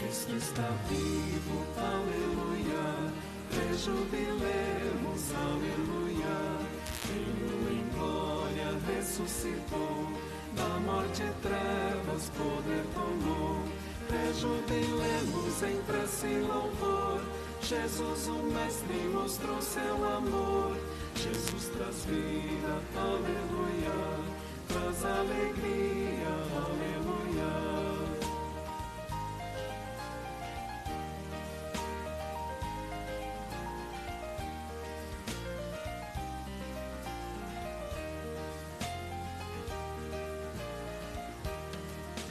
Cristo está vivo, aleluia. Rejubilemos, aleluia. Ele em glória ressuscitou, da morte e trevas poder tomou. Rejubilemos em prece e louvor. Jesus, o Mestre, mostrou seu amor. Jesus traz vida, aleluia. Traz alegria, aleluia.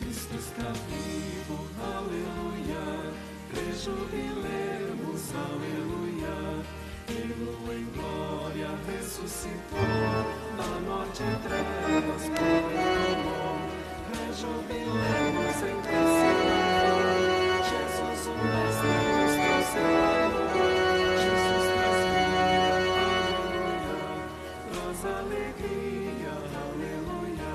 Cristo está vivo, aleluia. Rejubilemos, aleluia. Ele em glória ressuscitou, da morte e trevas poder tomou. Rejubilemos em prece e louvor. Jesus, o Mestre, mostrou seu amor. Jesus traz vida, aleluia. Traz alegria, aleluia.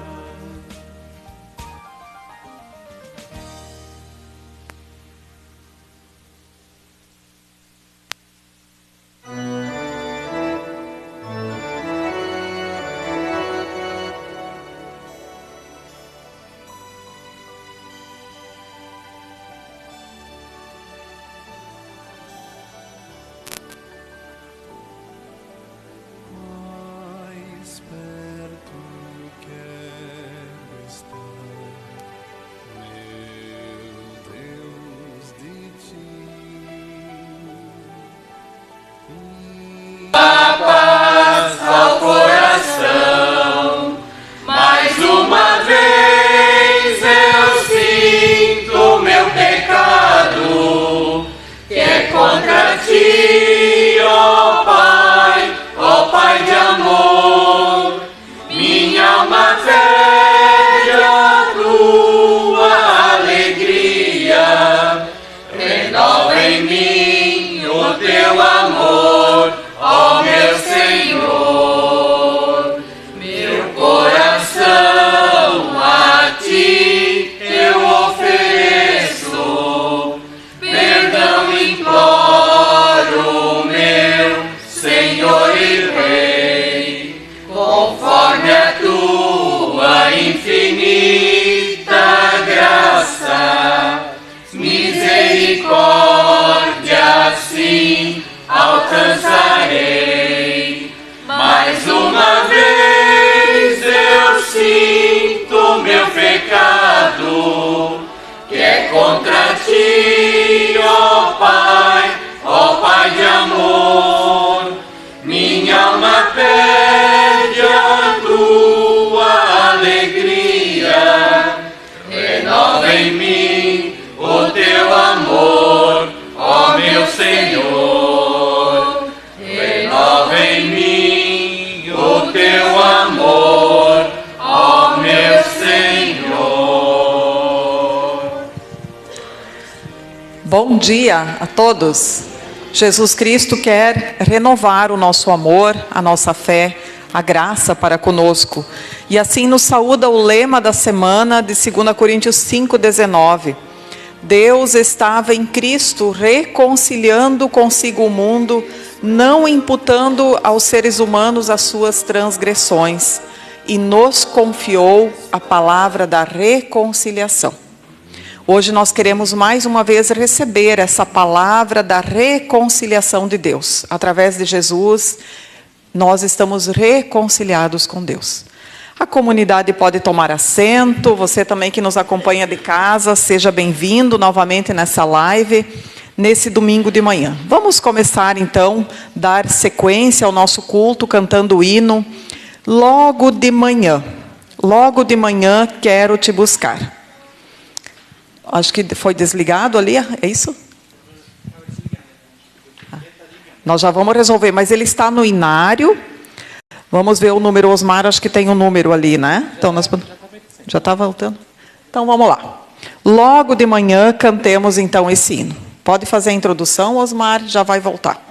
Mais perto quero estar, meu Deus, de ti. Paz ao coração, mais uma vez eu sinto meu pecado, que é contra ti, ó Pai de amor. Minha alma pede a tua alegria, renova em mim o teu amor, ó meu Senhor. Meu coração a ti eu ofereço, perdão imploro, meu Senhor e Rei, conforme a tua infinita graça, misericórdia sim alcançarei. Mais uma vez eu sinto meu pecado, que é contra ti, ó Pai de amor. Minha alma pede a tua alegria, renova em mim o teu amor, ó meu Senhor. Renova em mim o teu amor, ó meu Senhor. Bom dia a todos. Jesus Cristo quer renovar o nosso amor, a nossa fé, a graça para conosco. E assim nos saúda o lema da semana de 2 Coríntios 5,19. Deus estava em Cristo reconciliando consigo o mundo, não imputando aos seres humanos as suas transgressões, e nos confiou a palavra da reconciliação. Hoje nós queremos mais uma vez receber essa palavra da reconciliação de Deus. Através de Jesus, nós estamos reconciliados com Deus. A comunidade pode tomar assento, você também que nos acompanha de casa, seja bem-vindo novamente nessa live, nesse domingo de manhã. Vamos começar então, dar sequência ao nosso culto, cantando o hino, Logo de manhã quero te buscar. Acho que foi desligado ali, é isso? Nós já vamos resolver, mas ele está no inário. Vamos ver o número, Osmar, acho que tem um número ali, né? Então, nós... Já está voltando? Então, vamos lá. Logo de manhã, cantemos então esse hino. Pode fazer a introdução, Osmar, já vai voltar.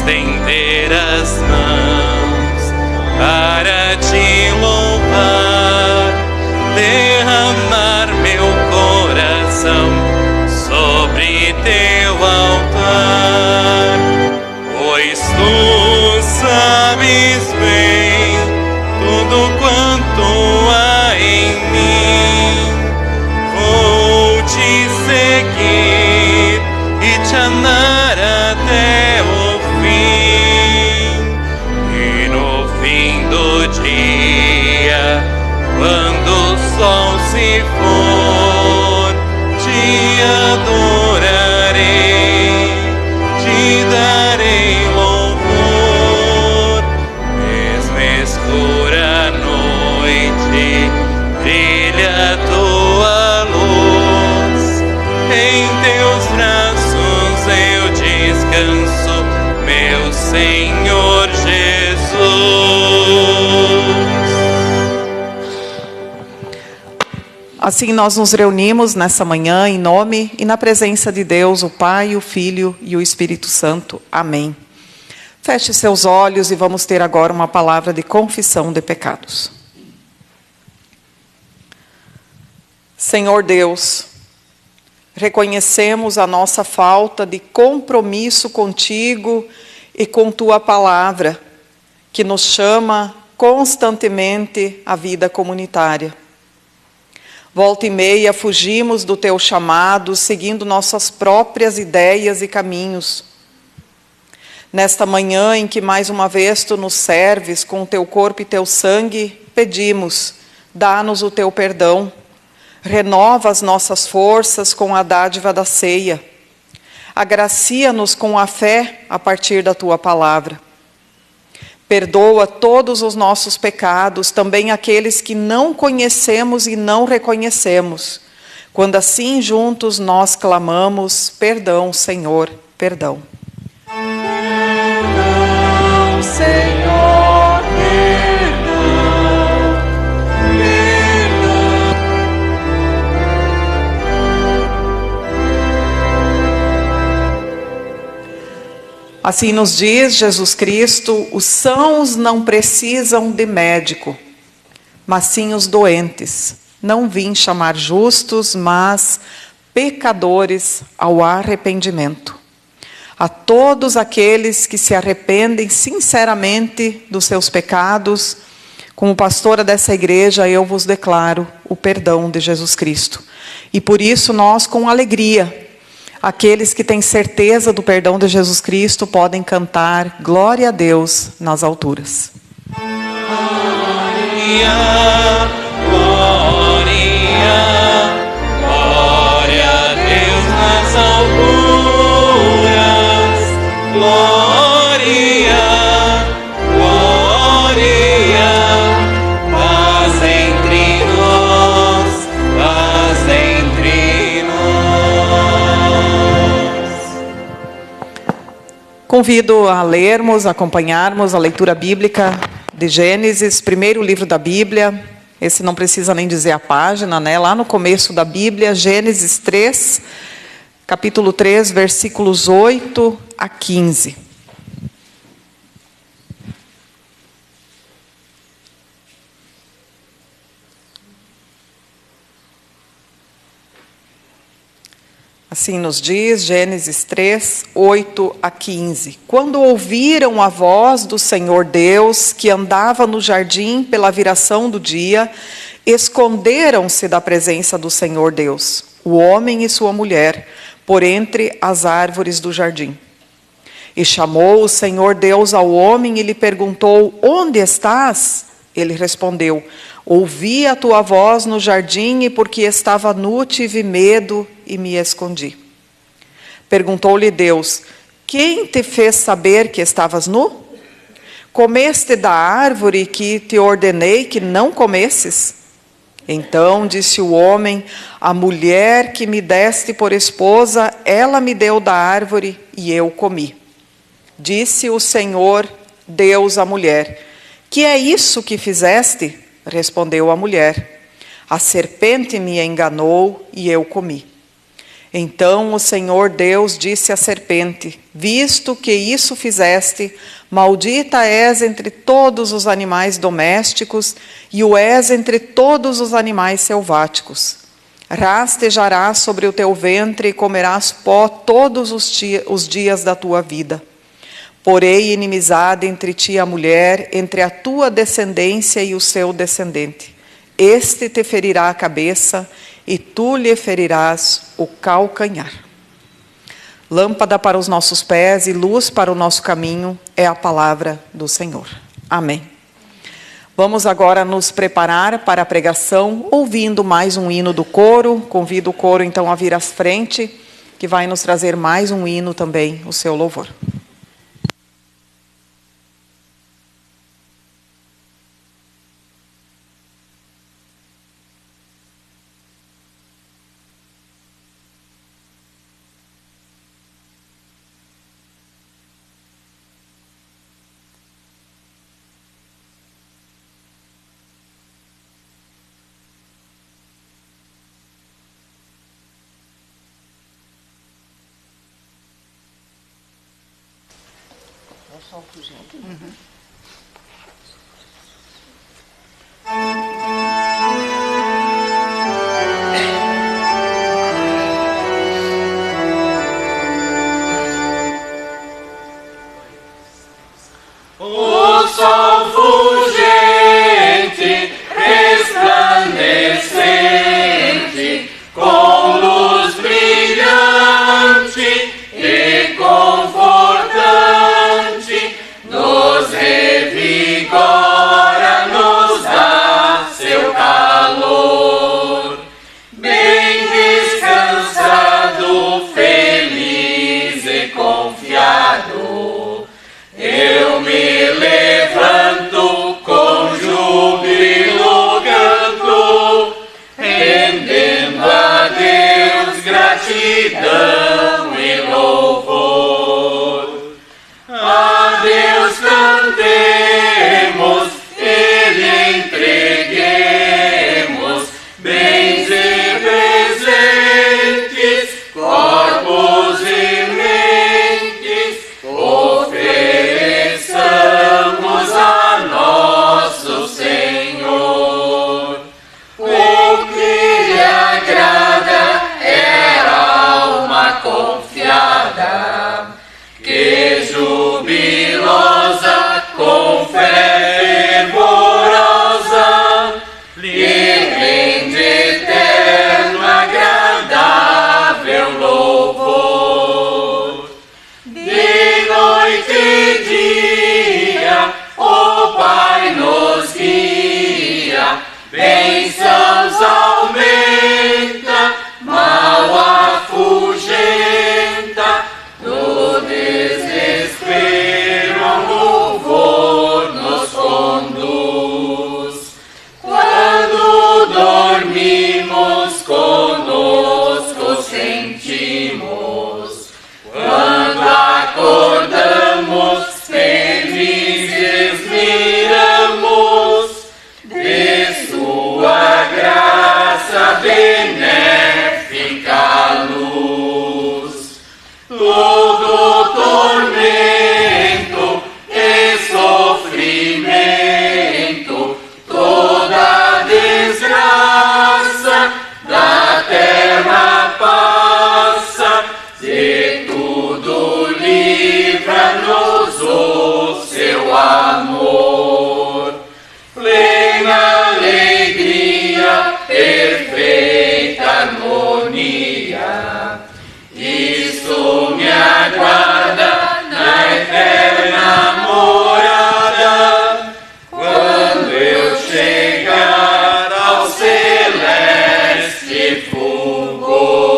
estender as mãos para te louvar, derramar meu coração sobre teu altar, pois tu sabes bem tudo quanto há em mim. Vou te seguir e te amar até o fim. E no fim do dia, quando o sol se for, te adorarei, te darei louvor. Mesmo escura a noite, brilha a tua luz. Em teus braços eu descanso, meu Senhor Jesus. Assim nós nos reunimos nessa manhã em nome e na presença de Deus, o Pai, o Filho e o Espírito Santo. Amém. Feche seus olhos e vamos ter agora uma palavra de confissão de pecados. Senhor Deus, reconhecemos a nossa falta de compromisso contigo e com tua palavra, que nos chama constantemente à vida comunitária. Volta e meia fugimos do teu chamado, seguindo nossas próprias ideias e caminhos. Nesta manhã em que mais uma vez tu nos serves com o teu corpo e teu sangue, pedimos, dá-nos o teu perdão, renova as nossas forças com a dádiva da ceia, agracia-nos com a fé a partir da tua palavra. Perdoa todos os nossos pecados, também aqueles que não conhecemos e não reconhecemos. Quando assim juntos nós clamamos, perdão, Senhor, perdão. Perdão, Senhor, perdão, perdão. Assim nos diz Jesus Cristo, os sãos não precisam de médico, mas sim os doentes. Não vim chamar justos, mas pecadores ao arrependimento. A todos aqueles que se arrependem sinceramente dos seus pecados, como pastora dessa igreja, eu vos declaro o perdão de Jesus Cristo. E por isso nós, com alegria, aqueles que têm certeza do perdão de Jesus Cristo podem cantar glória a Deus nas alturas. Glória, glória, glória a Deus nas alturas. Glória, glória, paz entre nós, paz entre nós. Convido a lermos, acompanharmos a leitura bíblica de Gênesis, primeiro livro da Bíblia. Esse não precisa nem dizer a página, né? Lá no começo da Bíblia, Gênesis 3, capítulo 3, versículos 8 a 15. Assim nos diz Gênesis 3, 8 a 15. Quando ouviram a voz do Senhor Deus, que andava no jardim pela viração do dia, esconderam-se da presença do Senhor Deus, o homem e sua mulher, por entre as árvores do jardim. E chamou o Senhor Deus ao homem e lhe perguntou, onde estás? Ele respondeu, ouvi a tua voz no jardim e porque estava nu tive medo e me escondi. Perguntou-lhe Deus, quem te fez saber que estavas nu? Comeste da árvore que te ordenei que não comesses? Então disse o homem, a mulher que me deste por esposa, ela me deu da árvore e eu comi. Disse o Senhor Deus à mulher, que é isso que fizeste? Respondeu a mulher, a serpente me enganou e eu comi. Então o Senhor Deus disse à serpente: visto que isso fizeste, maldita és entre todos os animais domésticos e o és entre todos os animais selváticos. Rastejarás sobre o teu ventre e comerás pó todos os dias da tua vida. Porém, inimizade entre ti e a mulher, entre a tua descendência e o seu descendente. Este te ferirá a cabeça, e tu lhe ferirás o calcanhar. Lâmpada para os nossos pés e luz para o nosso caminho é a palavra do Senhor. Amém. Vamos agora nos preparar para a pregação, ouvindo mais um hino do coro. Convido o coro então a vir à frente, que vai nos trazer mais um hino também, o seu louvor. O sol fulgente, resplandecente, com luz brilhante e confortante, nos revigora, nos dá seu calor. Bem descansado, feliz e confiado, eu me levanto com júbilo canto, rendendo a Deus gratidão e louvor. A Deus cantemos, Ele entreguemos, bens e presentes, corpos e mentes, ofereçamos a nosso Senhor. O que lhe agrada é a alma confiada, que jubilosa, com fé fervorosa, lhe rende eterno, agradável louvor. De noite e dia, o Pai nos guia, bênçãos aumenta, mal afugenta, no desespero ao louvor nos conduz. Quando dormimos, conosco sentimos, quando acordamos, felizes miramos de sua graça benéfica luz. Todo tormento e sofrimento, toda desgraça da terra passa, de tudo livra-nos o seu amor. Plena alegria, perfeita harmonia, isso me aguarda na eterna morada, quando eu chegar ao celeste fulgor.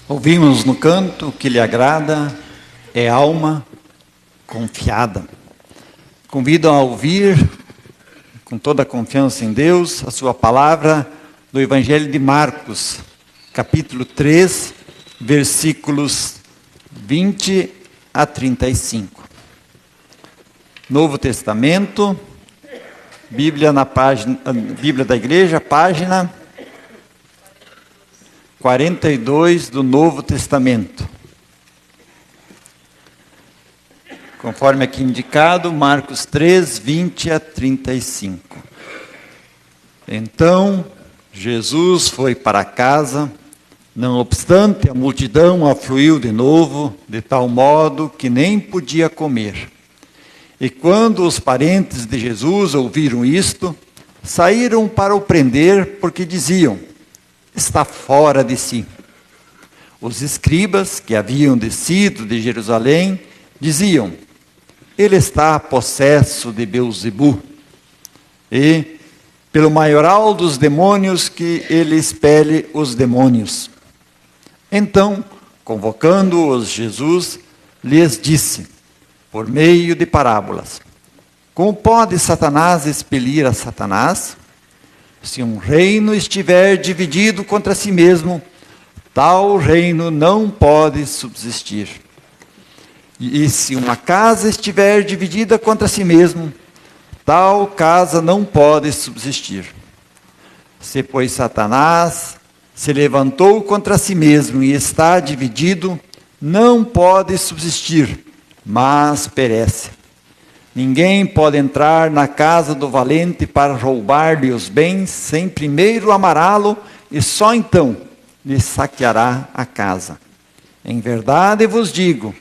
Ouvimos no canto: o que lhe agrada é alma confiada. Convido a ouvir, com toda a confiança em Deus, a sua palavra do Evangelho de Marcos, capítulo 3, versículos 20 a 35. Novo Testamento, Bíblia Bíblia da Igreja, página 42 do Novo Testamento. Conforme aqui indicado, Marcos 3, 20 a 35. Então, Jesus foi para casa, não obstante a multidão afluiu de novo, de tal modo que nem podia comer. E quando os parentes de Jesus ouviram isto, saíram para o prender, porque diziam: está fora de si. Os escribas que haviam descido de Jerusalém diziam: ele está possesso de Beelzebu, e pelo maioral dos demônios que ele expele os demônios. Então, convocando-os, Jesus lhes disse, por meio de parábolas: como pode Satanás expelir a Satanás? Se um reino estiver dividido contra si mesmo, tal reino não pode subsistir. E se uma casa estiver dividida contra si mesmo, tal casa não pode subsistir. Se, pois, Satanás se levantou contra si mesmo e está dividido, não pode subsistir, mas perece. Ninguém pode entrar na casa do valente para roubar-lhe os bens, sem primeiro amará-lo, e só então lhe saqueará a casa. Em verdade vos digo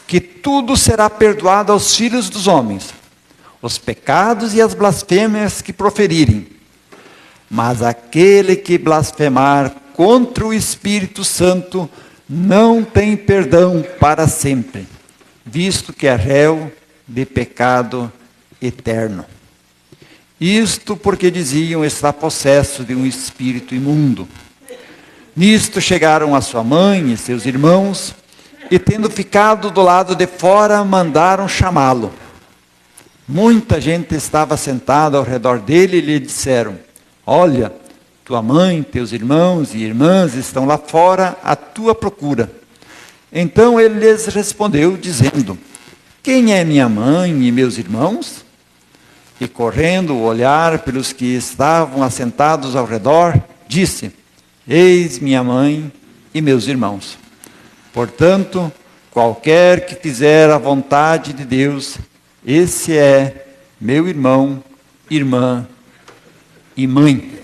que tudo será perdoado aos filhos dos homens, os pecados e as blasfêmias que proferirem. Mas aquele que blasfemar contra o Espírito Santo não tem perdão para sempre, visto que é réu de pecado eterno. Isto porque diziam: está possesso de um espírito imundo. Nisto chegaram a sua mãe e seus irmãos, e tendo ficado do lado de fora, mandaram chamá-lo. Muita gente estava sentada ao redor dele e lhe disseram: olha, tua mãe, teus irmãos e irmãs estão lá fora à tua procura. Então ele lhes respondeu, dizendo: quem é minha mãe e meus irmãos? E correndo o olhar pelos que estavam assentados ao redor, disse: eis minha mãe e meus irmãos. Portanto, qualquer que fizer a vontade de Deus, esse é meu irmão, irmã e mãe.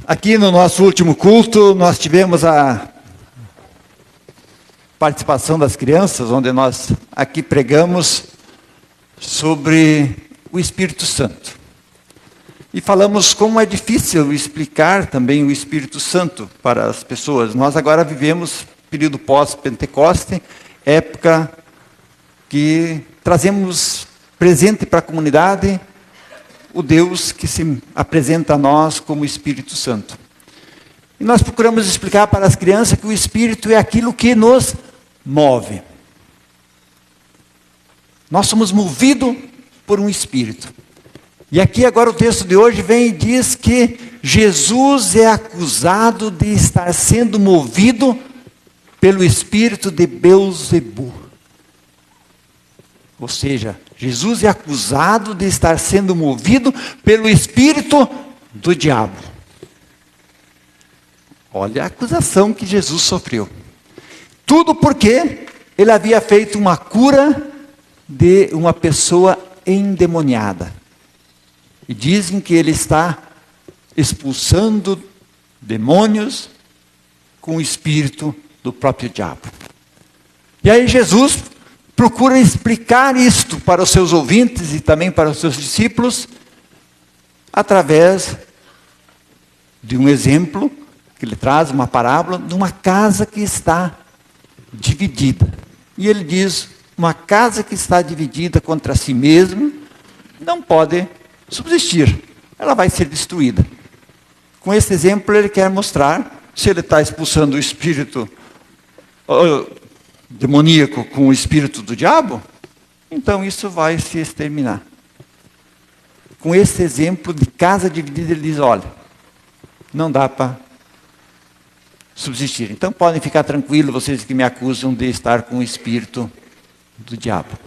Aqui no nosso último culto, nós tivemos a participação das crianças, onde nós aqui pregamos sobre o Espírito Santo. E falamos como é difícil explicar também o Espírito Santo para as pessoas. Nós agora vivemos período pós-Pentecoste, época que trazemos presente para a comunidade o Deus que se apresenta a nós como Espírito Santo. E nós procuramos explicar para as crianças que o Espírito é aquilo que nos move. Nós somos movidos por um Espírito. E aqui agora o texto de hoje vem e diz que Jesus é acusado de estar sendo movido pelo espírito de Beelzebu. Ou seja, Jesus é acusado de estar sendo movido pelo espírito do diabo. Olha a acusação que Jesus sofreu. Tudo porque ele havia feito uma cura de uma pessoa endemoniada. E dizem que ele está expulsando demônios com o espírito do próprio diabo. E aí Jesus procura explicar isto para os seus ouvintes e também para os seus discípulos, através de um exemplo, que ele traz uma parábola, de uma casa que está dividida. E ele diz: uma casa que está dividida contra si mesma não pode subsistir, ela vai ser destruída. Com esse exemplo ele quer mostrar, se ele está expulsando o espírito demoníaco com o espírito do diabo, então isso vai se exterminar. Com esse exemplo de casa dividida, ele diz: olha, não dá para subsistir. Então podem ficar tranquilos, vocês que me acusam de estar com o espírito do diabo.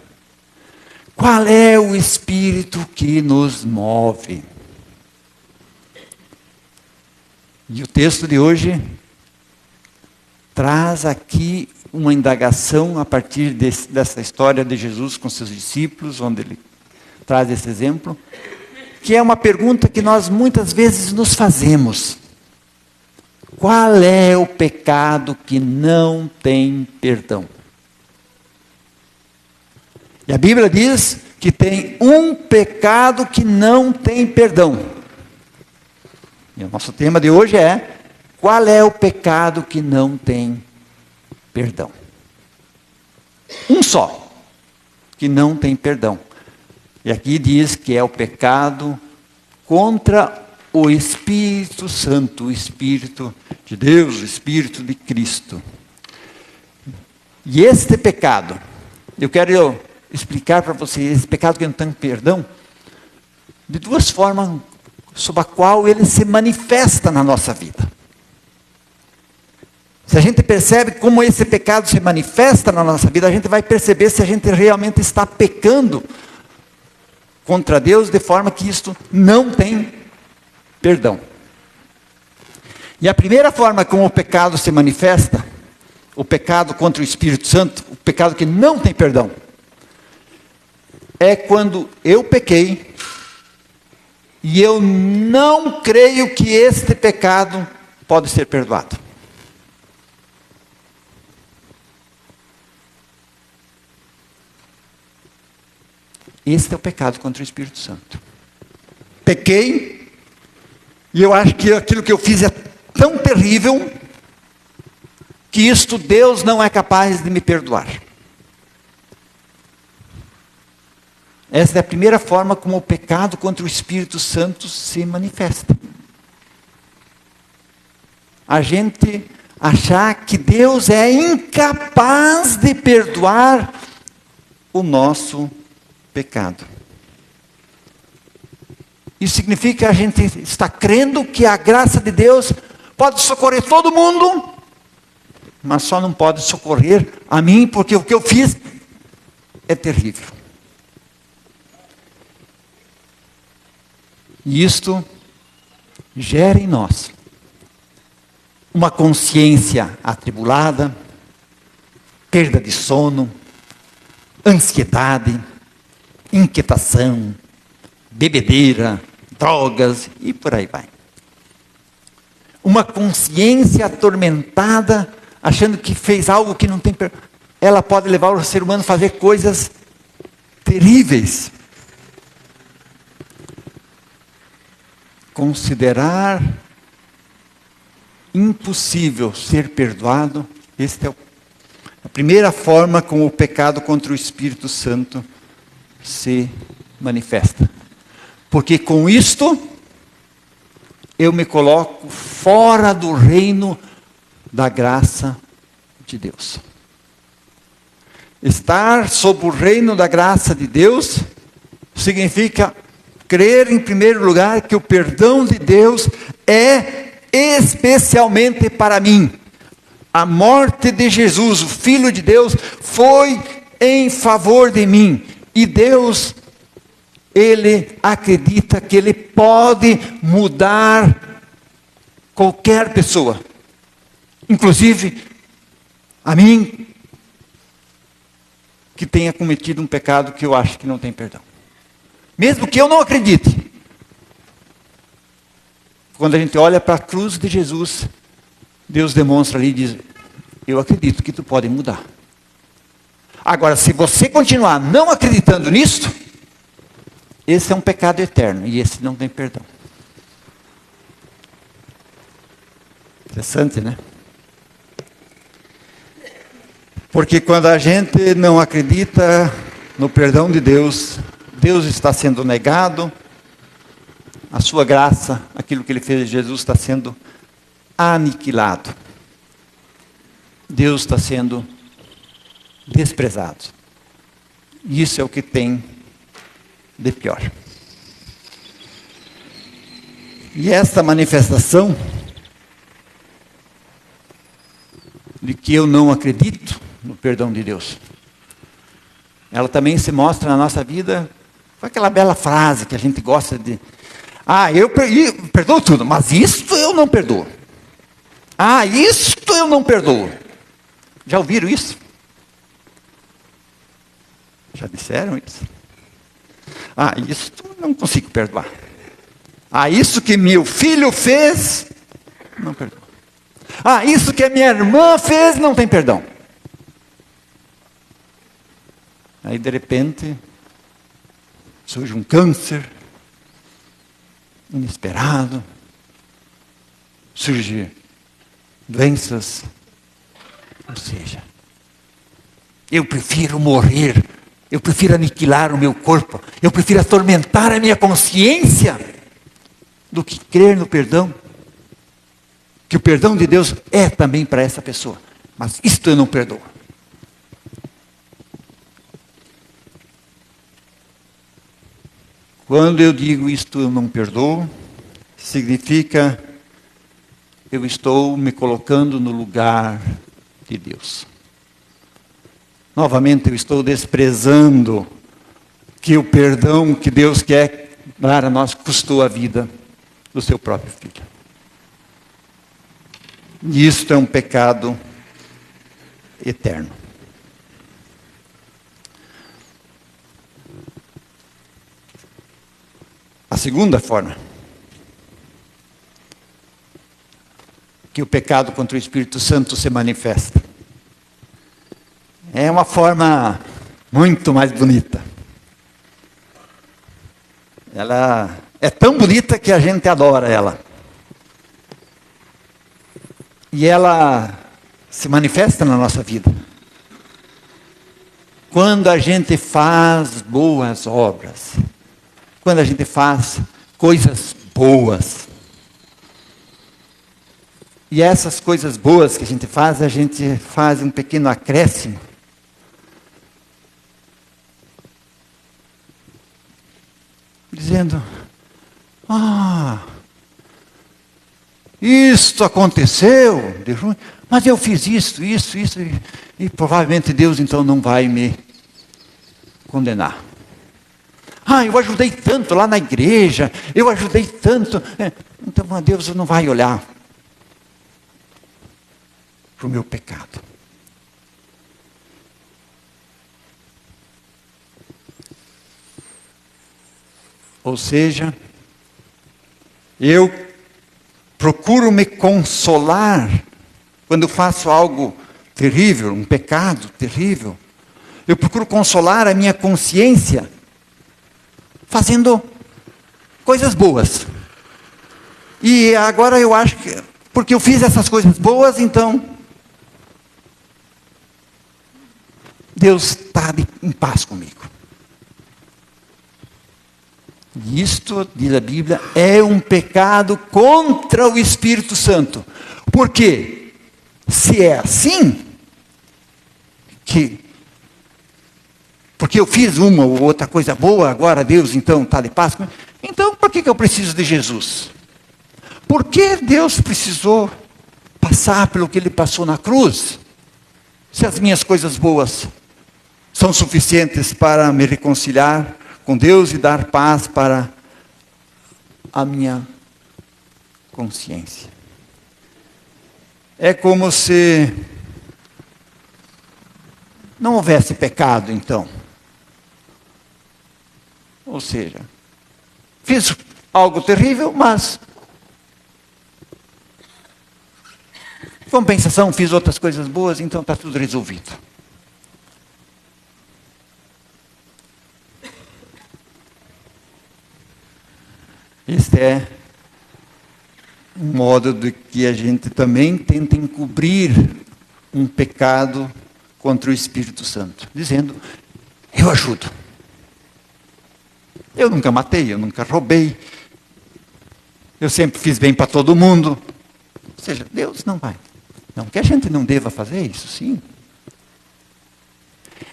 Qual é o espírito que nos move? E o texto de hoje traz aqui uma indagação a partir dessa história de Jesus com seus discípulos, onde ele traz esse exemplo, que é uma pergunta que nós muitas vezes nos fazemos. Qual é o pecado que não tem perdão? E a Bíblia diz que tem um pecado que não tem perdão. E o nosso tema de hoje é: qual é o pecado que não tem perdão? Um só, que não tem perdão. E aqui diz que é o pecado contra o Espírito Santo, o Espírito de Deus, o Espírito de Cristo. E este pecado, eu quero explicar para vocês, esse pecado que não tem perdão, de duas formas sob a qual ele se manifesta na nossa vida. Se a gente percebe como esse pecado se manifesta na nossa vida, a gente vai perceber se a gente realmente está pecando contra Deus, de forma que isto não tem perdão. E a primeira forma como o pecado se manifesta, o pecado contra o Espírito Santo, o pecado que não tem perdão, é quando eu pequei e eu não creio que este pecado pode ser perdoado. Este é o pecado contra o Espírito Santo. Pequei, e eu acho que aquilo que eu fiz é tão terrível, que isto Deus não é capaz de me perdoar. Essa é a primeira forma como o pecado contra o Espírito Santo se manifesta. A gente achar que Deus é incapaz de perdoar o nosso pecado. Isso significa que a gente está crendo que a graça de Deus pode socorrer todo mundo, mas só não pode socorrer a mim, porque o que eu fiz é terrível. E isto gera em nós uma consciência atribulada, perda de sono, ansiedade, inquietação, bebedeira, drogas e por aí vai. Uma consciência atormentada, achando que fez algo que não tem perdão. Ela pode levar o ser humano a fazer coisas terríveis. Considerar impossível ser perdoado, esta é a primeira forma como o pecado contra o Espírito Santo se manifesta. Porque com isto, eu me coloco fora do reino da graça de Deus. Estar sob o reino da graça de Deus significa crer em primeiro lugar que o perdão de Deus é especialmente para mim. A morte de Jesus, o Filho de Deus, foi em favor de mim. E Deus, Ele acredita que Ele pode mudar qualquer pessoa. Inclusive, a mim, que tenha cometido um pecado que eu acho que não tem perdão. Mesmo que eu não acredite. Quando a gente olha para a cruz de Jesus, Deus demonstra ali e diz: eu acredito que tu pode mudar. Agora, se você continuar não acreditando nisso, esse é um pecado eterno e esse não tem perdão. Interessante, né? Porque quando a gente não acredita no perdão de Deus, Deus está sendo negado, a sua graça, aquilo que Ele fez de Jesus está sendo aniquilado. Deus está sendo desprezado. E isso é o que tem de pior. E essa manifestação de que eu não acredito no perdão de Deus, ela também se mostra na nossa vida com aquela bela frase que a gente gosta de: eu perdoo tudo, mas isto eu não perdoo. Isto eu não perdoo. Já ouviram isso? Já disseram isso? Isto eu não consigo perdoar. Isso que meu filho fez, não perdoo. Isso que a minha irmã fez, não tem perdão. Aí de repente surge um câncer inesperado, surge doenças, ou seja, eu prefiro morrer, eu prefiro aniquilar o meu corpo, eu prefiro atormentar a minha consciência do que crer no perdão, que o perdão de Deus é também para essa pessoa, mas isto eu não perdoo. Quando eu digo isto eu não perdoo, significa eu estou me colocando no lugar de Deus. Novamente eu estou desprezando que o perdão que Deus quer dar a nós custou a vida do seu próprio filho. E isto é um pecado eterno. A segunda forma que o pecado contra o Espírito Santo se manifesta é uma forma muito mais bonita. Ela é tão bonita que a gente adora ela. E ela se manifesta na nossa vida quando a gente faz boas obras. Quando a gente faz coisas boas. E essas coisas boas que a gente faz um pequeno acréscimo. Dizendo: isto aconteceu de ruim, mas eu fiz isso, e provavelmente Deus então não vai me condenar. Eu ajudei tanto lá na igreja, eu ajudei tanto. Então Deus não vai olhar para o meu pecado. Ou seja, eu procuro me consolar quando faço algo terrível, um pecado terrível. Eu procuro consolar a minha consciência fazendo coisas boas. E agora eu acho que, porque eu fiz essas coisas boas, então Deus está em paz comigo. E isto, diz a Bíblia, é um pecado contra o Espírito Santo. Por quê? Se é assim, porque eu fiz uma ou outra coisa boa, agora Deus então está de paz comigo. Então por que eu preciso de Jesus? Por que Deus precisou passar pelo que Ele passou na cruz? Se as minhas coisas boas são suficientes para me reconciliar com Deus e dar paz para a minha consciência. É como se não houvesse pecado, então. Ou seja, fiz algo terrível, mas em compensação fiz outras coisas boas, então está tudo resolvido. Este é um modo de que a gente também tenta encobrir um pecado contra o Espírito Santo, dizendo: eu ajudo. Eu nunca matei, eu nunca roubei. Eu sempre fiz bem para todo mundo. Ou seja, Deus não vai. Não que a gente não deva fazer isso, sim.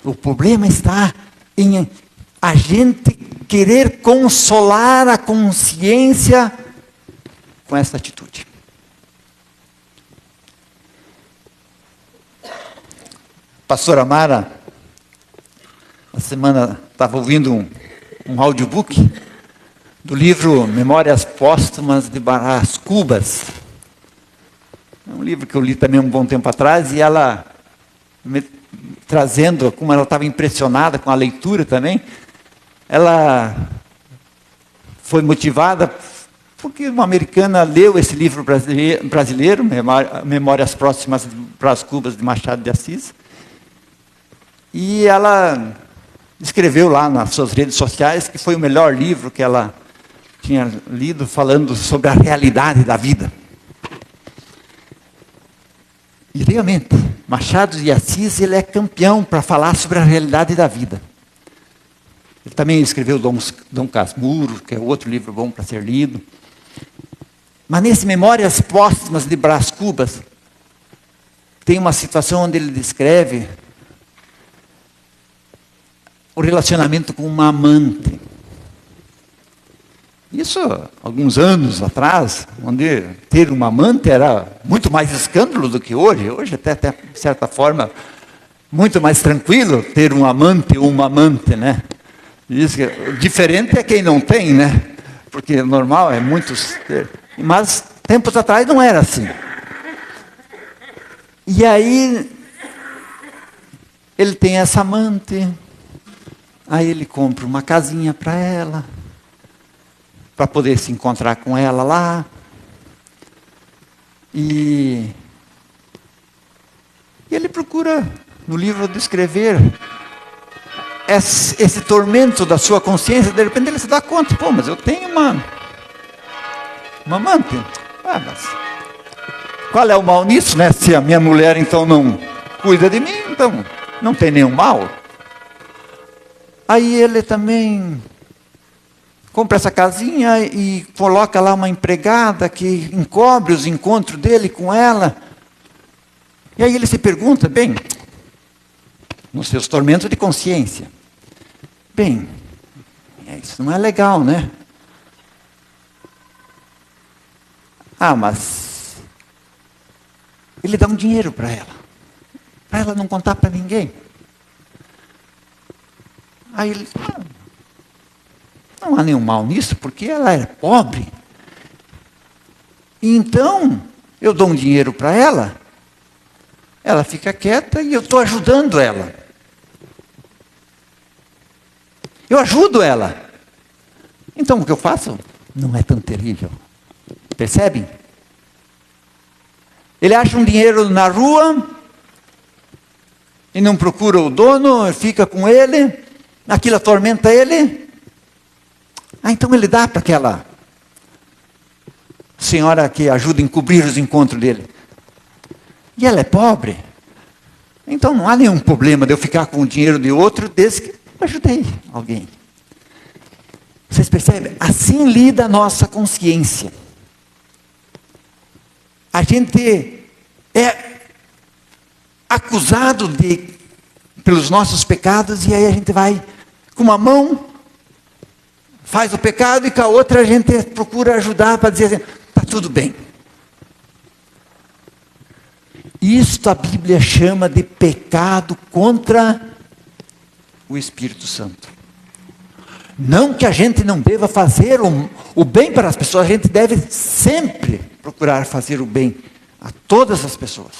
O problema está em a gente querer consolar a consciência com essa atitude. Pastora Mara, a semana estava ouvindo um audiobook do livro Memórias Póstumas de Brás Cubas. É um livro que eu li também um bom tempo atrás, e ela me trazendo, como ela estava impressionada com a leitura também, ela foi motivada porque uma americana leu esse livro brasileiro, Memórias Póstumas de Brás Cubas, de Machado de Assis, e ela escreveu lá nas suas redes sociais que foi o melhor livro que ela tinha lido, falando sobre a realidade da vida. E realmente, Machado de Assis, ele é campeão para falar sobre a realidade da vida. Ele também escreveu Dom Casmurro, que é outro livro bom para ser lido. Mas nesse Memórias Póstumas de Brás Cubas, tem uma situação onde ele descreve o relacionamento com uma amante. Isso alguns anos atrás, onde ter uma amante era muito mais escândalo do que hoje. Hoje até de certa forma, muito mais tranquilo ter um amante ou uma amante, né? Isso que, diferente é quem não tem, né? Porque normal é muitos ter. Mas tempos atrás não era assim. E aí, ele tem essa amante, aí ele compra uma casinha para ela, para poder se encontrar com ela lá. E ele procura, no livro, descrever esse tormento da sua consciência. De repente ele se dá conta, pô, mas eu tenho uma amante. Ah, mas qual é o mal nisso, né? Se a minha mulher então não cuida de mim, então não tem nenhum mal. Aí ele também compra essa casinha e coloca lá uma empregada que encobre os encontros dele com ela. E aí ele se pergunta, bem, nos seus tormentos de consciência, bem, isso não é legal, né? Ah, mas ele dá um dinheiro para ela não contar para ninguém. Aí ele não há nenhum mal nisso, porque ela é pobre. Então, eu dou um dinheiro para ela, ela fica quieta e eu estou ajudando ela. Eu ajudo ela. Então, o que eu faço não é tão terrível. Percebem? Ele acha um dinheiro na rua e não procura o dono, fica com ele, aquilo atormenta ele. Então ele dá para aquela senhora que ajuda a encobrir os encontros dele. E ela é pobre. Então não há nenhum problema de eu ficar com o dinheiro de outro, desde que eu ajudei alguém. Vocês percebem? Assim lida a nossa consciência. A gente é acusado pelos nossos pecados, e aí a gente vai com uma mão, faz o pecado, e com a outra a gente procura ajudar para dizer assim, está tudo bem. Isto a Bíblia chama de pecado contra o Espírito Santo. Não que a gente não deva fazer o bem para as pessoas, a gente deve sempre procurar fazer o bem a todas as pessoas.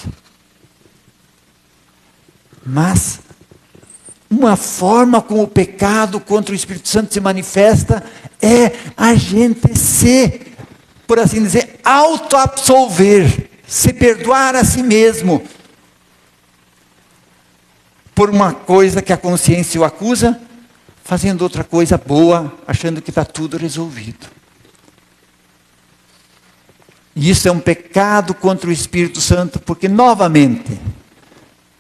Mas uma forma como o pecado contra o Espírito Santo se manifesta é a gente se, por assim dizer, auto-absolver, se perdoar a si mesmo por uma coisa que a consciência o acusa, fazendo outra coisa boa, achando que está tudo resolvido. E isso é um pecado contra o Espírito Santo, porque novamente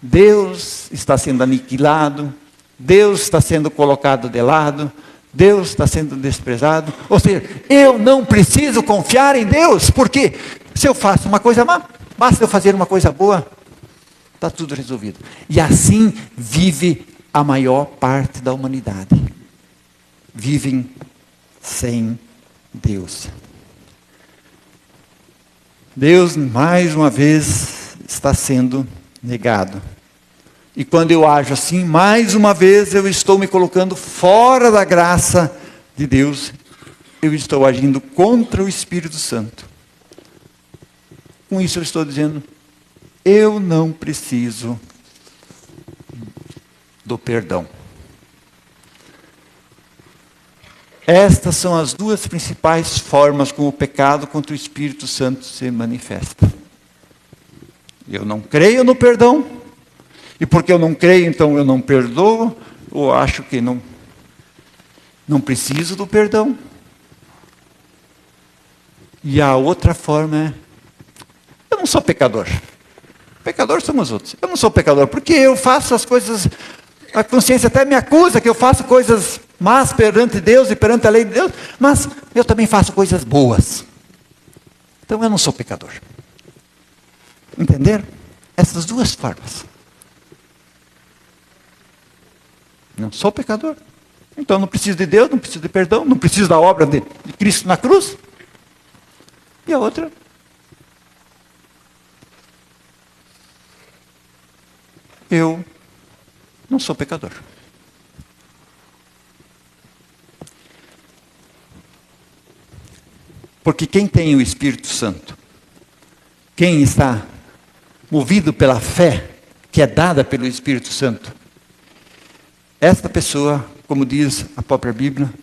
Deus está sendo aniquilado, Deus está sendo colocado de lado, Deus está sendo desprezado. Ou seja, eu não preciso confiar em Deus, porque se eu faço uma coisa má, basta eu fazer uma coisa boa, está tudo resolvido. E assim vive a maior parte da humanidade. Vivem sem Deus. Deus, mais uma vez, está sendo negado. E quando eu ajo assim, mais uma vez eu estou me colocando fora da graça de Deus. Eu estou agindo contra o Espírito Santo. Com isso eu estou dizendo, eu não preciso do perdão. Estas são as duas principais formas como o pecado contra o Espírito Santo se manifesta. Eu não creio no perdão, e porque eu não creio, então eu não perdoo, ou acho que não preciso do perdão. E a outra forma é, eu não sou pecador. Pecador somos outros. Eu não sou pecador, porque eu faço as coisas, a consciência até me acusa que eu faço coisas más perante Deus e perante a lei de Deus, mas eu também faço coisas boas. Então eu não sou pecador. Entenderam? Essas duas formas. Não sou pecador. Então não preciso de Deus, não preciso de perdão, não preciso da obra de Cristo na cruz. E a outra, eu não sou pecador. Porque quem tem o Espírito Santo, quem está movido pela fé que é dada pelo Espírito Santo, esta pessoa, como diz a própria Bíblia,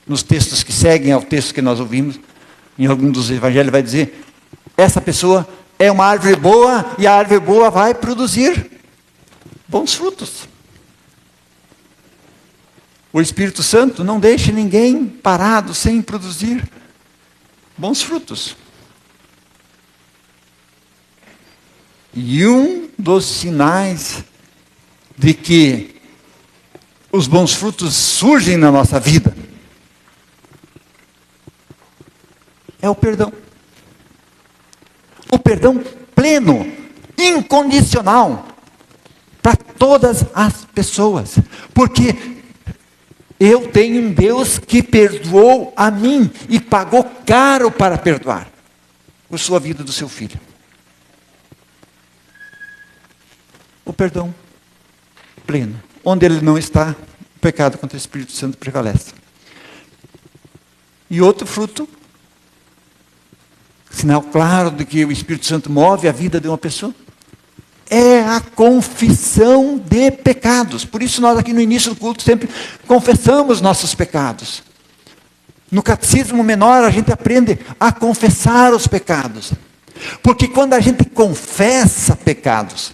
nos textos que seguem ao texto que nós ouvimos, em algum dos evangelhos vai dizer, essa pessoa é uma árvore boa e a árvore boa vai produzir bons frutos. O Espírito Santo não deixa ninguém parado sem produzir bons frutos. E um dos sinais de que os bons frutos surgem na nossa vida é o perdão. O perdão pleno, incondicional, para todas as pessoas. Porque eu tenho um Deus que perdoou a mim e pagou caro para perdoar por sua vida do seu filho. O perdão pleno. Onde ele não está, o pecado contra o Espírito Santo prevalece. E outro fruto, sinal claro de que o Espírito Santo move a vida de uma pessoa, é a confissão de pecados. Por isso nós aqui no início do culto sempre confessamos nossos pecados. No catecismo menor a gente aprende a confessar os pecados. Porque quando a gente confessa pecados,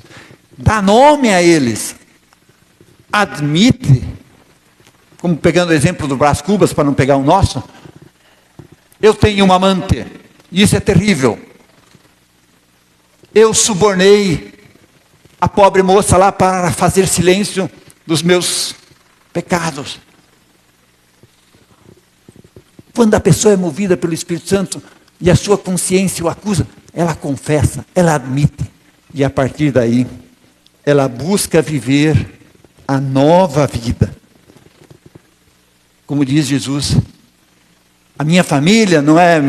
dá nome a eles, admite, como pegando o exemplo do Brás Cubas, para não pegar o nosso, eu tenho uma amante, e isso é terrível. Eu subornei a pobre moça lá para fazer silêncio dos meus pecados. Quando a pessoa é movida pelo Espírito Santo e a sua consciência o acusa, ela confessa, ela admite. E a partir daí, ela busca viver a nova vida. Como diz Jesus, a minha família não é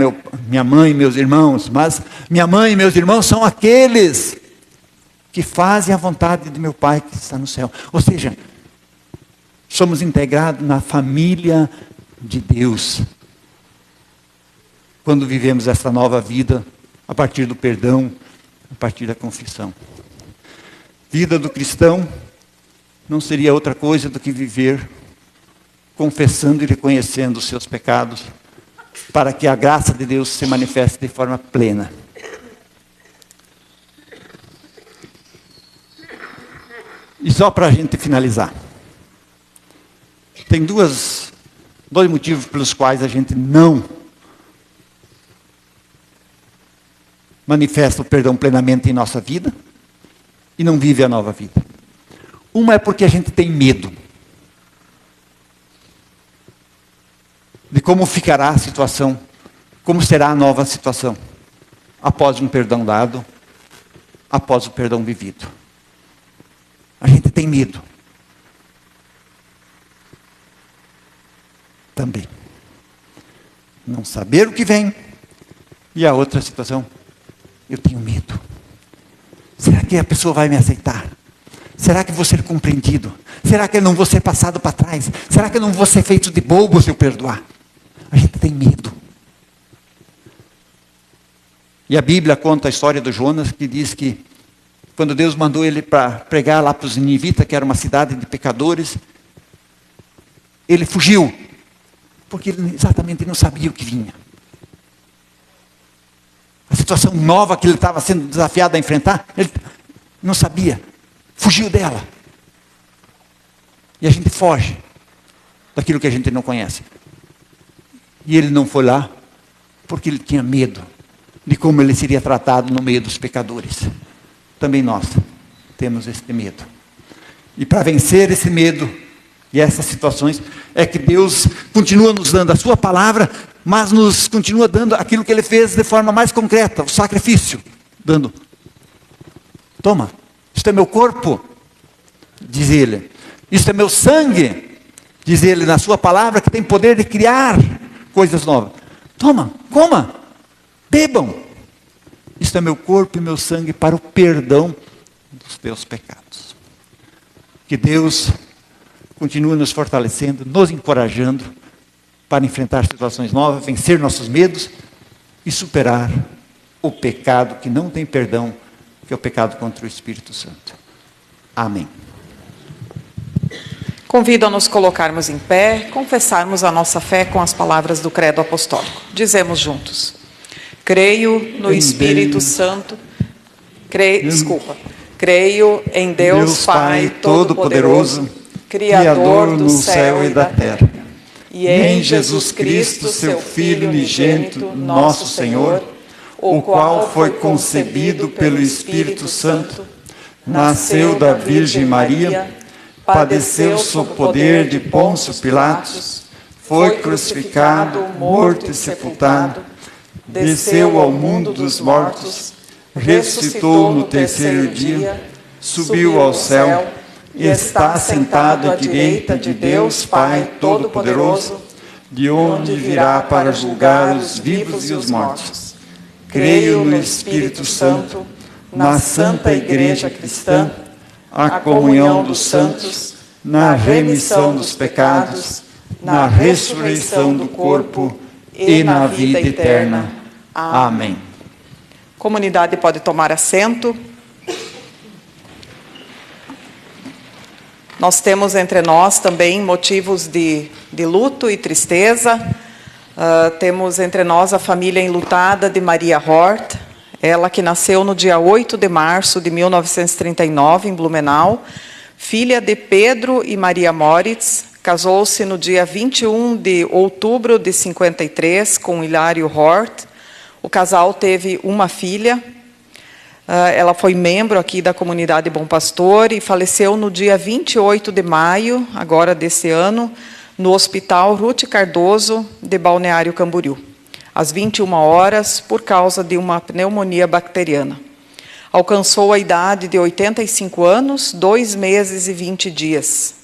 minha mãe e meus irmãos, mas minha mãe e meus irmãos são aqueles que fazem a vontade de meu Pai que está no céu. Ou seja, somos integrados na família de Deus. Quando vivemos essa nova vida, a partir do perdão, a partir da confissão. Vida do cristão não seria outra coisa do que viver confessando e reconhecendo os seus pecados, para que a graça de Deus se manifeste de forma plena. E só para a gente finalizar, tem dois motivos pelos quais a gente não manifesta o perdão plenamente em nossa vida e não vive a nova vida. Uma é porque a gente tem medo de como ficará a situação, como será a nova situação após um perdão dado, após o perdão vivido. A gente tem medo. Também. Não saber o que vem. E a outra situação, eu tenho medo. Será que a pessoa vai me aceitar? Será que vou ser compreendido? Será que eu não vou ser passado para trás? Será que eu não vou ser feito de bobo se eu perdoar? A gente tem medo. E a Bíblia conta a história do Jonas, que diz que quando Deus mandou ele para pregar lá para os ninivitas, que era uma cidade de pecadores, ele fugiu, porque ele exatamente não sabia o que vinha. A situação nova que ele estava sendo desafiado a enfrentar, ele não sabia, fugiu dela. E a gente foge daquilo que a gente não conhece. E ele não foi lá, porque ele tinha medo de como ele seria tratado no meio dos pecadores. Também nós temos esse medo. E para vencer esse medo e essas situações, é que Deus continua nos dando a sua palavra, mas nos continua dando aquilo que Ele fez de forma mais concreta, o sacrifício. Dando, toma, isto é meu corpo, diz Ele. Isto é meu sangue, diz Ele na sua palavra, que tem poder de criar coisas novas. Toma, coma, bebam. Isto é meu corpo e meu sangue para o perdão dos teus pecados. Que Deus continue nos fortalecendo, nos encorajando para enfrentar situações novas, vencer nossos medos e superar o pecado que não tem perdão, que é o pecado contra o Espírito Santo. Amém. Convido a nos colocarmos em pé, confessarmos a nossa fé com as palavras do Credo Apostólico. Dizemos juntos: creio no Espírito Santo, creio em Deus Pai Todo-Poderoso, Criador do céu e da terra, e em Jesus Cristo, seu Filho unigênito, nosso Senhor, o qual foi concebido pelo Espírito Santo, nasceu da Virgem Maria, padeceu sob o poder de Pôncio Pilatos, foi crucificado, morto e sepultado, desceu ao mundo dos mortos, ressuscitou no terceiro dia, subiu ao céu e está sentado à direita de Deus Pai Todo-Poderoso, de onde virá para julgar os vivos e os mortos. Creio no Espírito Santo, na Santa Igreja Cristã, a comunhão dos santos, na remissão dos pecados, na ressurreição do corpo e na vida eterna. Amém. Comunidade pode tomar assento. Nós temos entre nós também motivos de luto e tristeza. Temos entre nós a família enlutada de Maria Hort, ela que nasceu no dia 8 de março de 1939, em Blumenau, filha de Pedro e Maria Moritz, casou-se no dia 21 de outubro de 53 com Hilário Hort. O casal teve uma filha. Ela foi membro aqui da comunidade Bom Pastor e faleceu no dia 28 de maio, agora desse ano, no Hospital Ruth Cardoso de Balneário Camboriú, às 21 horas, por causa de uma pneumonia bacteriana. Alcançou a idade de 85 anos, 2 meses e 20 dias.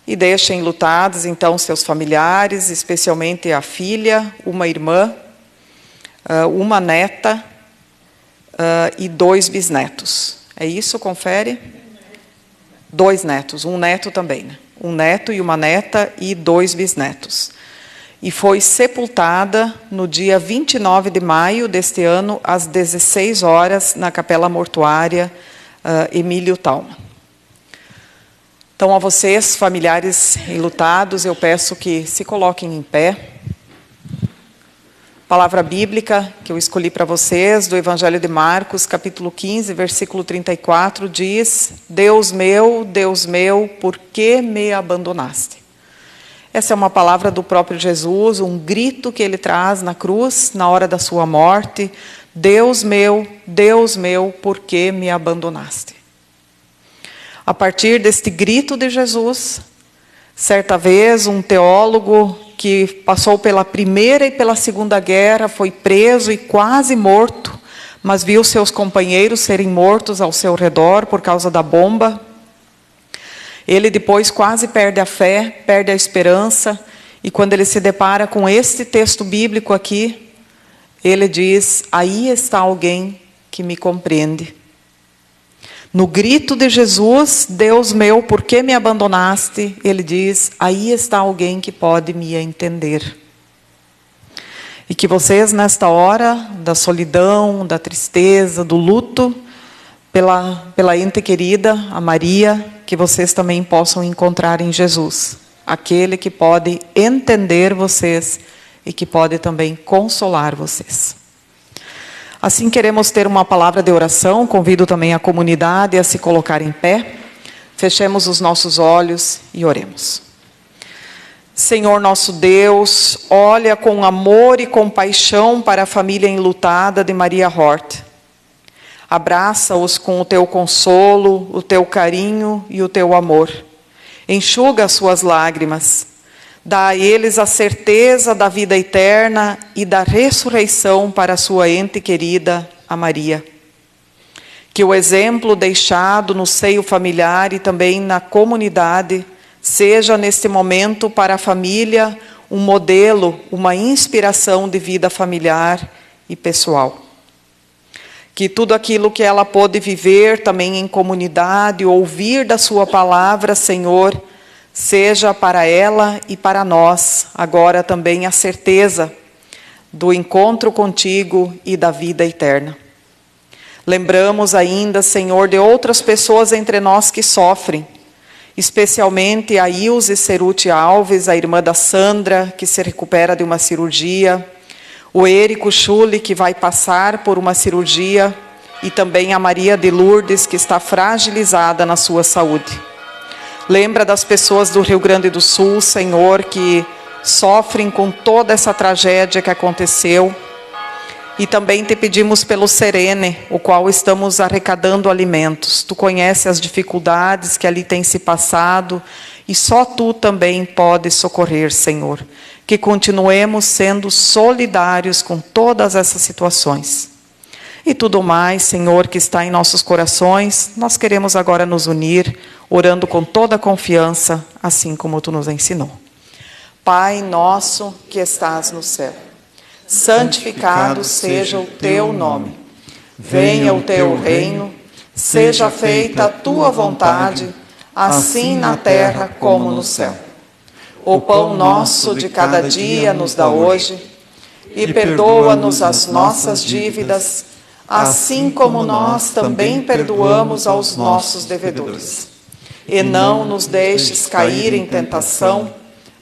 E deixa enlutados, então, seus familiares, especialmente a filha, uma irmã, uma neta, e 2 bisnetos. É isso? Confere? 2 netos, um neto também, né? Um neto e uma neta e 2 bisnetos. E foi sepultada no dia 29 de maio deste ano, às 16 horas, na capela mortuária Emílio Talma. Então, a vocês, familiares enlutados, eu peço que se coloquem em pé. Palavra bíblica que eu escolhi para vocês, do Evangelho de Marcos, capítulo 15, versículo 34, diz: Deus meu, por que me abandonaste? Essa é uma palavra do próprio Jesus, um grito que ele traz na cruz, na hora da sua morte. Deus meu, por que me abandonaste? A partir deste grito de Jesus, certa vez um teólogo que passou pela Primeira e pela Segunda Guerra, foi preso e quase morto, mas viu seus companheiros serem mortos ao seu redor por causa da bomba. Ele depois quase perde a fé, perde a esperança, e quando ele se depara com este texto bíblico aqui, ele diz: aí está alguém que me compreende. No grito de Jesus, Deus meu, por que me abandonaste? Ele diz, aí está alguém que pode me entender. E que vocês, nesta hora da solidão, da tristeza, do luto, pela ente querida, a Maria, que vocês também possam encontrar em Jesus, aquele que pode entender vocês e que pode também consolar vocês. Assim queremos ter uma palavra de oração, convido também a comunidade a se colocar em pé, fechemos os nossos olhos e oremos. Senhor nosso Deus, olha com amor e compaixão para a família enlutada de Maria Hort. Abraça-os com o teu consolo, o teu carinho e o teu amor. Enxuga as suas lágrimas. Dá a eles a certeza da vida eterna e da ressurreição para a sua ente querida, a Maria. Que o exemplo deixado no seio familiar e também na comunidade seja, neste momento, para a família, um modelo, uma inspiração de vida familiar e pessoal. Que tudo aquilo que ela pôde viver também em comunidade, ouvir da sua palavra, Senhor, seja para ela e para nós, agora também a certeza do encontro contigo e da vida eterna. Lembramos ainda, Senhor, de outras pessoas entre nós que sofrem, especialmente a Ilse Ceruti Alves, a irmã da Sandra, que se recupera de uma cirurgia, o Érico Schulli, que vai passar por uma cirurgia, e também a Maria de Lourdes, que está fragilizada na sua saúde. Lembra das pessoas do Rio Grande do Sul, Senhor, que sofrem com toda essa tragédia que aconteceu. E também te pedimos pelo Serene, o qual estamos arrecadando alimentos. Tu conheces as dificuldades que ali têm se passado e só Tu também podes socorrer, Senhor. Que continuemos sendo solidários com todas essas situações. E tudo mais, Senhor, que está em nossos corações, nós queremos agora nos unir, orando com toda a confiança, assim como Tu nos ensinou. Pai nosso que estás no céu, santificado seja o Teu nome. Venha o Teu reino, seja feita a Tua vontade, assim na terra como no céu. O pão nosso de cada dia nos dá hoje, e perdoa-nos as nossas dívidas, assim como nós também perdoamos aos nossos devedores. E não nos deixes cair em tentação,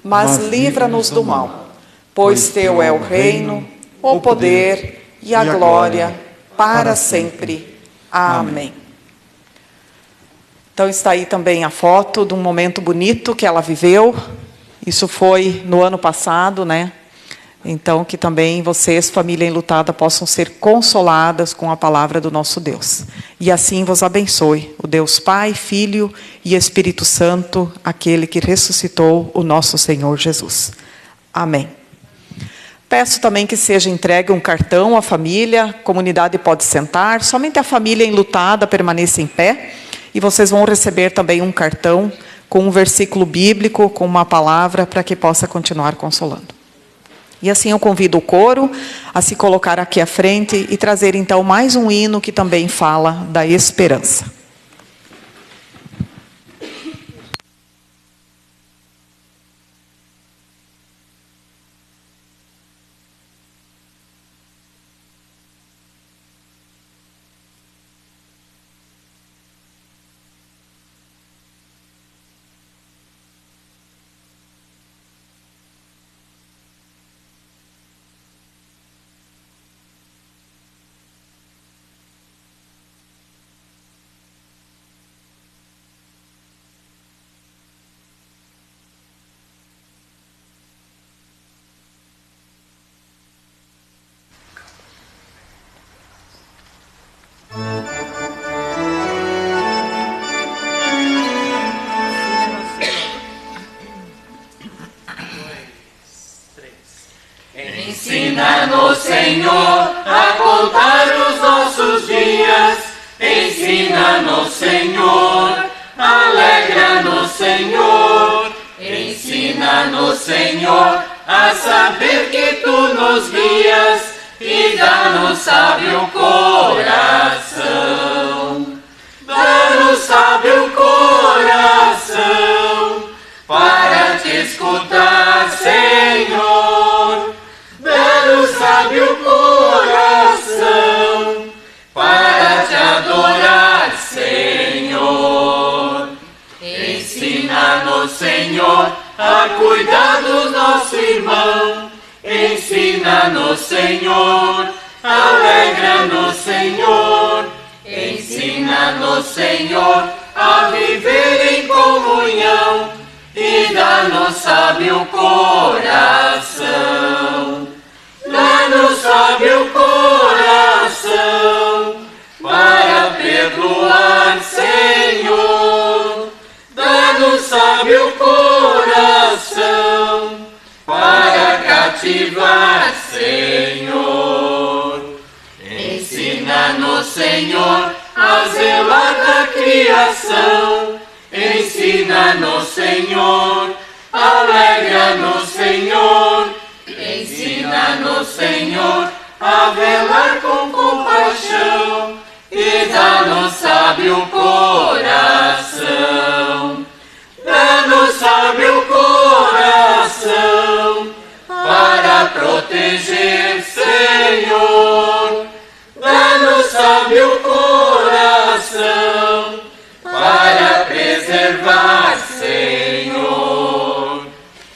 mas livra-nos do mal, pois Teu é o reino, o poder e a glória para sempre. Amém. Então está aí também a foto de um momento bonito que ela viveu. Isso foi no ano passado, né? Então, que também vocês, família enlutada, possam ser consoladas com a palavra do nosso Deus. E assim vos abençoe o Deus Pai, Filho e Espírito Santo, aquele que ressuscitou o nosso Senhor Jesus. Amém. Peço também que seja entregue um cartão à família, a comunidade pode sentar, somente a família enlutada permaneça em pé, e vocês vão receber também um cartão com um versículo bíblico, com uma palavra, para que possa continuar consolando. E assim eu convido o coro a se colocar aqui à frente e trazer então mais um hino que também fala da esperança. Ensina-nos, Senhor, a contar os nossos dias. Ensina-nos, Senhor, alegra-nos, Senhor. Ensina-nos, Senhor, a saber que Tu nos guias e dá-nos sábio coração. sábio coração para te escutar, Senhor. Dá-nos sábio coração para te adorar, Senhor. Ensina-nos, Senhor, a cuidar do nosso irmão. Ensina-nos, Senhor, alegra-nos, Senhor. Ensina-nos, Senhor, a viver em comunhão e dá-nos sábio coração. Dá-nos sábio coração para perdoar, Senhor. Dá-nos sábio coração para cativar, Senhor. Ensina-nos, Senhor, a zelar da criação. Ensina-nos, Senhor, alegra-nos, Senhor. Ensina-nos, Senhor, a velar com compaixão e dá-nos sábio coração. Dá-nos sábio coração para proteger, Senhor. Dá-nos sábio coração para preservar, Senhor.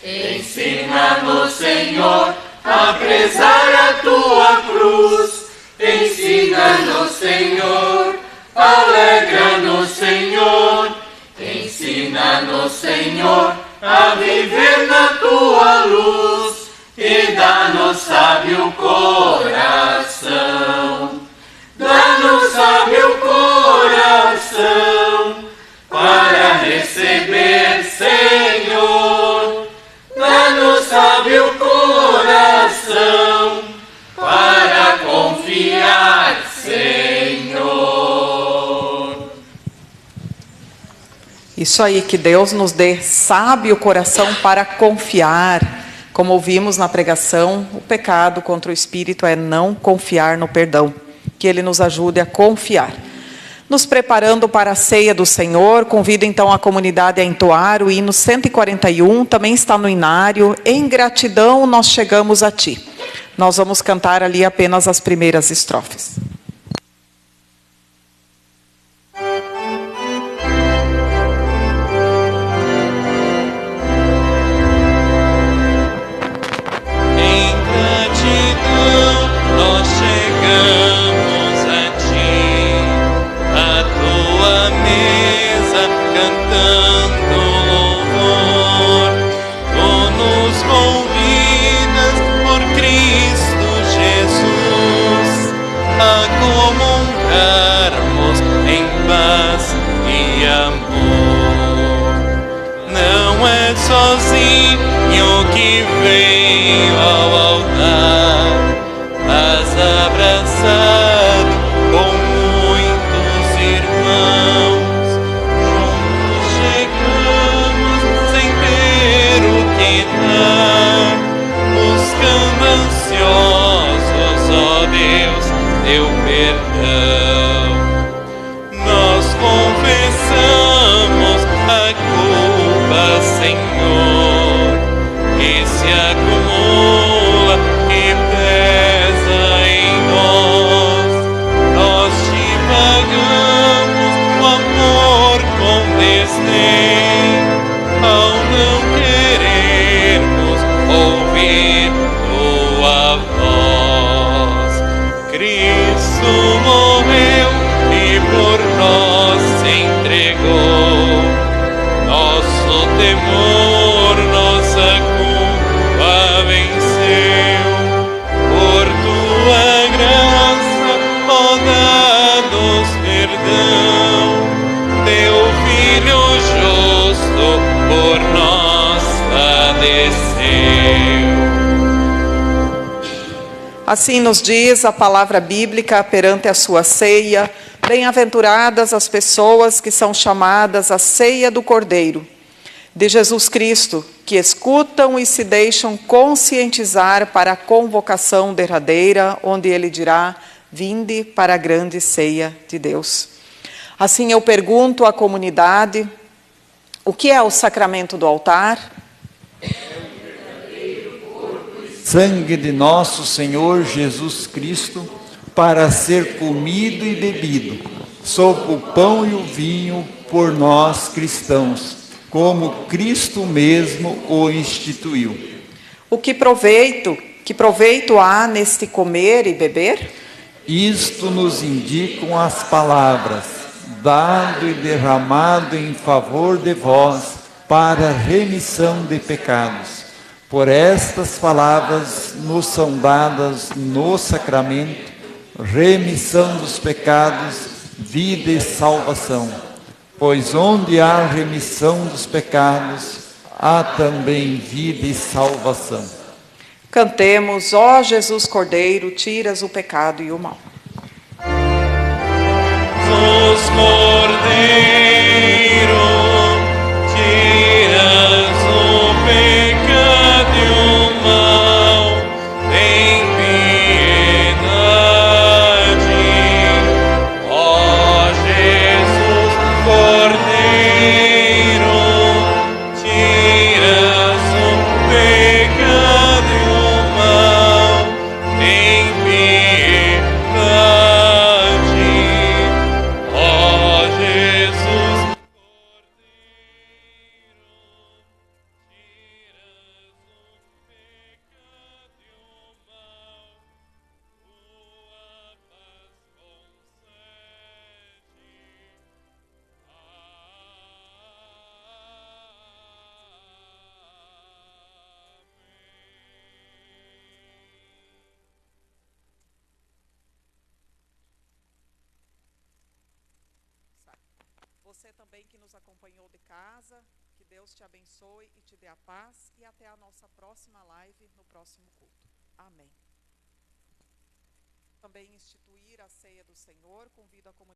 Ensina-nos, Senhor, a prezar a tua cruz. Ensina-nos, Senhor, alegra-nos, Senhor. Ensina-nos, Senhor, a viver na tua luz e dá-nos sábio coração. Dá-nos sábio coração para receber, Senhor. Dá-nos sábio coração para confiar, Senhor. Isso aí, que Deus nos dê sábio coração para confiar. Como ouvimos na pregação, o pecado contra o Espírito é não confiar no perdão. Que Ele nos ajude a confiar. Nos preparando para a ceia do Senhor, convido então a comunidade a entoar o hino 141, também está no inário. Em gratidão nós chegamos a Ti. Nós vamos cantar ali apenas as primeiras estrofes. Sozinho que veio ao altar, mas abraçado com muitos irmãos. Juntos chegamos sem ter o que dar, buscando ansiosos, ó Deus, teu perdão. Nós confessamos a culpa, Senhor, que se acumula e pesa em nós. Nós te pagamos o amor com desdém, ao não querermos ouvir tua voz. Cristo morreu e por nós se entregou. Nosso temor, nossa culpa venceu. Por tua graça, ó, dá-nos perdão. Teu Filho justo por nós padeceu. Assim nos diz a palavra bíblica perante a sua ceia. Bem-aventuradas as pessoas que são chamadas à ceia do Cordeiro, de Jesus Cristo, que escutam e se deixam conscientizar para a convocação derradeira, onde Ele dirá: vinde para a grande ceia de Deus. Assim eu pergunto à comunidade: o que é o sacramento do altar? Sangue de nosso Senhor Jesus Cristo, para ser comido e bebido, sob o pão e o vinho por nós cristãos, como Cristo mesmo o instituiu. Que proveito há neste comer e beber? Isto nos indicam as palavras, dado e derramado em favor de vós, para remissão de pecados. Por estas palavras nos são dadas no sacramento, remissão dos pecados, vida e salvação. Pois onde há remissão dos pecados, há também vida e salvação. Cantemos: ó Jesus Cordeiro, tiras o pecado e o mal. Jesus Cordeiro, tiras o pecado e o mal, tem piedade. Ó Jesus Cordeiro, tiras o pecado e o mal, tem piedade. Ó Jesus Você também que nos acompanhou de casa, que Deus te abençoe e te dê a paz, e até a nossa próxima live no próximo culto. Amém. Também instituir a ceia do Senhor, convido a comunidade